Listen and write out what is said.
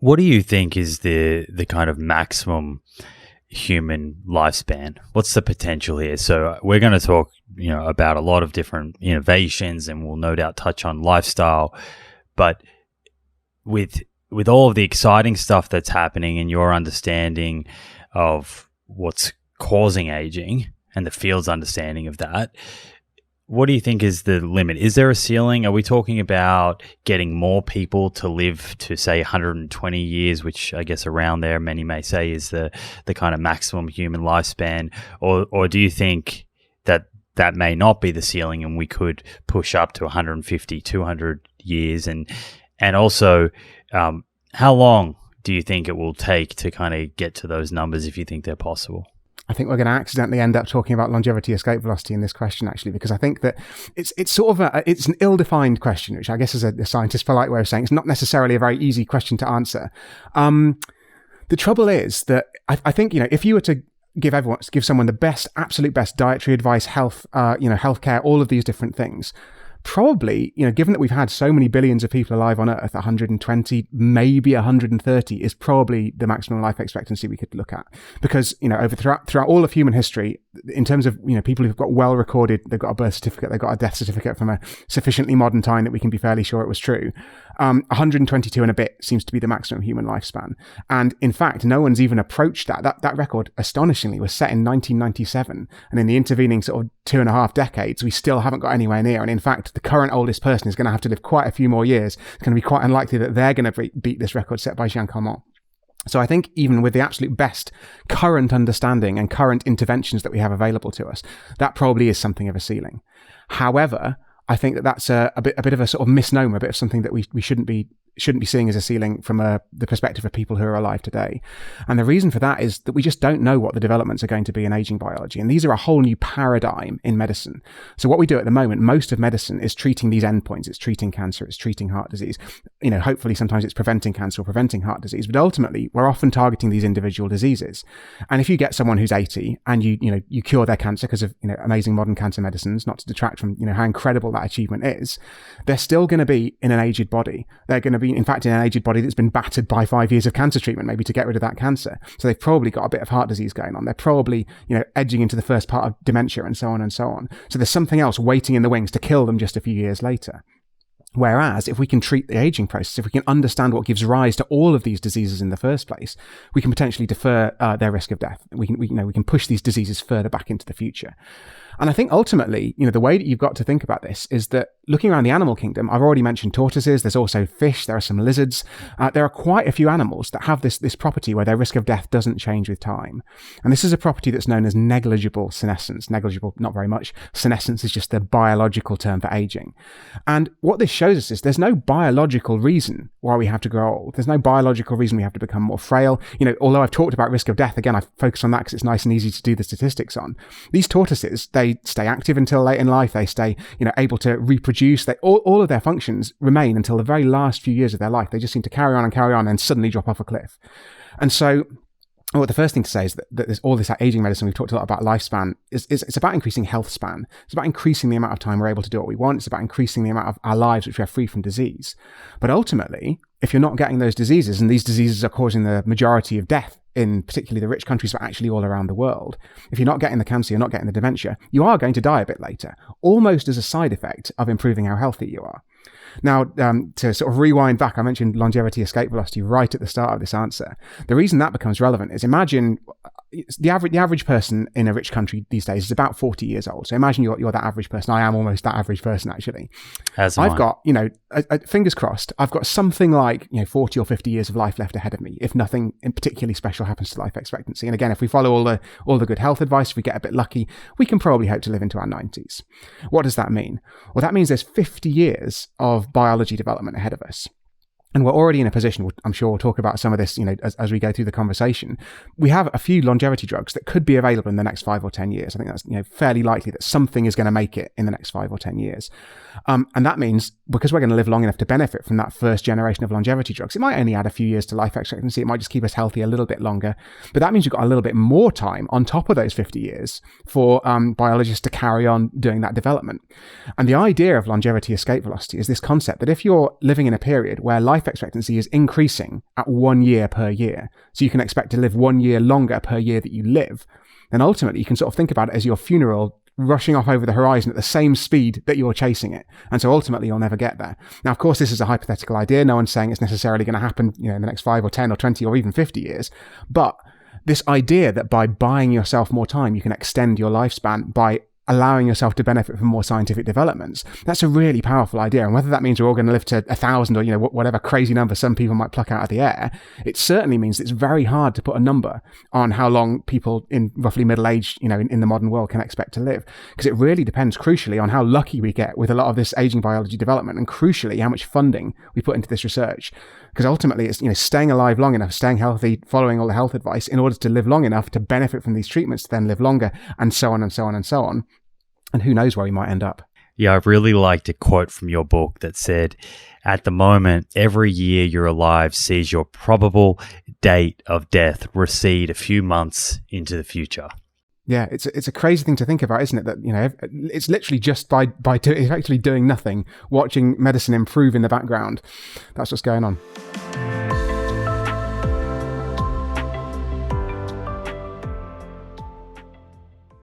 What do you think is the kind of maximum human lifespan? What's the potential here? So we're going to talk, about a lot of different innovations, and we'll no doubt touch on lifestyle. But with all of the exciting stuff that's happening and your understanding of what's causing aging and the field's understanding of that, what do you think is the limit? Is there a ceiling? Are we talking about getting more people to live to, say, 120 years, which I guess around there many may say is the kind of maximum human lifespan? Or do you think that may not be the ceiling and we could push up to 150, 200 years? And also, how long do you think it will take to kind of get to those numbers, if you think they're possible? I think we're going to accidentally end up talking about longevity escape velocity in this question, actually, because I think that it's sort of it's an ill-defined question, which I guess is a scientist's polite way of saying it's not necessarily a very easy question to answer. The trouble is that I think, if you were to give someone the absolute best dietary advice, health, healthcare, all of these different things, probably, given that we've had so many billions of people alive on Earth, 120, maybe 130 is probably the maximum life expectancy we could look at. Because, throughout all of human history, in terms of, people who've got well recorded, they've got a birth certificate, they've got a death certificate from a sufficiently modern time that we can be fairly sure it was true. 122 and a bit seems to be the maximum human lifespan. And in fact, no one's even approached that. That record, astonishingly, was set in 1997. And in the intervening sort of 2.5 decades, we still haven't got anywhere near. And in fact, the current oldest person is going to have to live quite a few more years. It's going to be quite unlikely that they're going to beat this record set by Jeanne Calment. So I think even with the absolute best current understanding and current interventions that we have available to us, that probably is something of a ceiling. However, I think that's a bit of a sort of misnomer, a bit of something that we shouldn't be seeing as a ceiling from the perspective of people who are alive today. And the reason for that is that we just don't know what the developments are going to be in aging biology. And these are a whole new paradigm in medicine. So what we do at the moment, most of medicine is treating these endpoints. It's treating cancer, it's treating heart disease. Hopefully sometimes it's preventing cancer or preventing heart disease, but ultimately we're often targeting these individual diseases. And if you get someone who's 80 and you cure their cancer because of, amazing modern cancer medicines, not to detract from, how incredible that achievement is, they're still going to be in an aged body. They're going to be, in fact, in an aged body that's been battered by 5 years of cancer treatment, maybe to get rid of that cancer. So they've probably got a bit of heart disease going on. They're probably, edging into the first part of dementia and so on and so on. So there's something else waiting in the wings to kill them just a few years later. Whereas if we can treat the aging process, if we can understand what gives rise to all of these diseases in the first place, we can potentially defer their risk of death. We can push these diseases further back into the future. And I think ultimately, the way that you've got to think about this is that looking around the animal kingdom, I've already mentioned tortoises, there's also fish, there are some lizards. There are quite a few animals that have this property where their risk of death doesn't change with time. And this is a property that's known as negligible senescence. Negligible, not very much. Senescence is just the biological term for aging. And what this shows us is there's no biological reason why we have to grow old. There's no biological reason we have to become more frail. Although I've talked about risk of death, again, I focus on that because it's nice and easy to do the statistics on. These tortoises, they stay active until late in life. They stay, able to reproduce. All of their functions remain until the very last few years of their life. They just seem to carry on and suddenly drop off a cliff. And so, well, the first thing to say is that there's all this aging medicine. We've talked a lot about lifespan. It's about increasing health span. It's about increasing the amount of time we're able to do what we want. It's about increasing the amount of our lives which we are free from disease. But ultimately, if you're not getting those diseases, and these diseases are causing the majority of death in particularly the rich countries, but actually all around the world, if you're not getting the cancer, you're not getting the dementia, you are going to die a bit later, almost as a side effect of improving how healthy you are. Now, to sort of rewind back, I mentioned longevity escape velocity right at the start of this answer. The reason that becomes relevant is imagine the average person in a rich country these days is about 40 years old. So imagine you're that average person. I am almost that average person, actually. I've got, fingers crossed, I've got something like 40 or 50 years of life left ahead of me if nothing in particularly special happens to life expectancy. And again, if we follow all the good health advice, if we get a bit lucky, we can probably hope to live into our 90s. What does that mean? Well, that means there's 50 years of biology development ahead of us. And we're already in a position, I'm sure we'll talk about some of this, as we go through the conversation. We have a few longevity drugs that could be available in the next 5 or 10 years. I think that's, fairly likely that something is going to make it in the next 5 or 10 years. And that means because we're going to live long enough to benefit from that first generation of longevity drugs, it might only add a few years to life expectancy. It might just keep us healthy a little bit longer. But that means you've got a little bit more time on top of those 50 years for biologists to carry on doing that development. And the idea of longevity escape velocity is this concept that if you're living in a period where life life expectancy is increasing at 1 year per year, so you can expect to live 1 year longer per year that you live, then ultimately you can sort of think about it as your funeral rushing off over the horizon at the same speed that you're chasing it. And so ultimately you'll never get there. Now, of course, this is a hypothetical idea. No one's saying it's necessarily going to happen, in the next 5 or 10 or 20 or even 50 years. But this idea that by buying yourself more time, you can extend your lifespan by allowing yourself to benefit from more scientific developments, that's a really powerful idea. And whether that means we're all going to live to 1,000 or, whatever crazy number some people might pluck out of the air, it certainly means it's very hard to put a number on how long people in roughly middle age, in the modern world can expect to live. Because it really depends crucially on how lucky we get with a lot of this aging biology development, and crucially how much funding we put into this research. Because ultimately it's, staying alive long enough, staying healthy, following all the health advice in order to live long enough to benefit from these treatments to then live longer, and so on and so on and so on. And who knows where we might end up. Yeah, I really liked a quote from your book that said, at the moment, every year you're alive sees your probable date of death recede a few months into the future. Yeah, it's a crazy thing to think about, isn't it? That, it's literally just by effectively doing nothing, watching medicine improve in the background. That's what's going on.